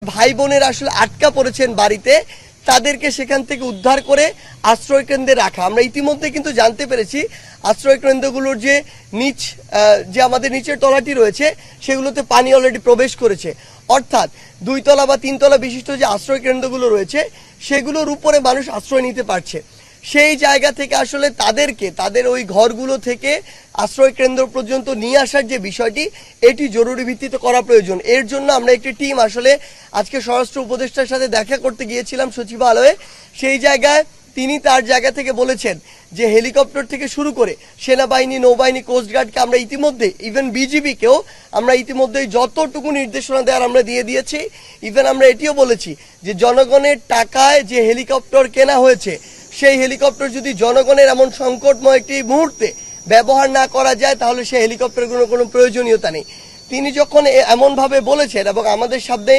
ভাই বোনেরা আসলে আটকা পড়েছেন বাড়িতে, তাদেরকে সেখান থেকে উদ্ধার করে আশ্রয় কেন্দ্রে রাখা। আমরা ইতিমধ্যে কিন্তু জানতে পেরেছি আশ্রয় কেন্দ্রগুলোর যে যে আমাদের নিচের তলাটি রয়েছে সেগুলোতে পানি অলরেডি প্রবেশ করেছে। অর্থাৎ 2 তলা বা 3 তলা বিশিষ্ট যে আশ্রয় কেন্দ্রগুলো রয়েছে সেগুলোর উপরে মানুষ আশ্রয় নিতে পারছে। সেই জায়গা থেকে আসলে তাদেরকে তাদের ওই ঘরগুলো থেকে আশ্রয় কেন্দ্র পর্যন্ত নিয়ে আসার যে বিষয়টি, এটি জরুরি ভিত্তিতে করা প্রয়োজন। এর জন্য আমরা একটি টিম আসলে আজকে স্বরাষ্ট্র উপদেষ্টার সাথে দেখা করতে গিয়েছিলাম সচিবালয়ে। সেই জায়গায় তিনি তার জায়গা থেকে বলেছেন যে হেলিকপ্টার থেকে শুরু করে সেনাবাহিনী, নৌবাহিনী, কোস্টগার্ডকে আমরা ইতিমধ্যে, ইভেন বিজিবিকেও আমরা ইতিমধ্যেই যতটুকু নির্দেশনা দেওয়ার আমরা দিয়ে দিয়েছি। ইভেন আমরা এটিও বলেছি যে জনগণের টাকায় যে হেলিকপ্টার কেনা হয়েছে সেই হেলিকপ্টার যদি জনগণের এমন সংকটময় একটি মুহূর্তে ব্যবহার না করা যায় তাহলে সেই হেলিকপ্টারগুলোর কোনো প্রয়োজনীয়তা নেই। তিনি যখন এমনভাবে বলেছেন এবং আমাদের সামনে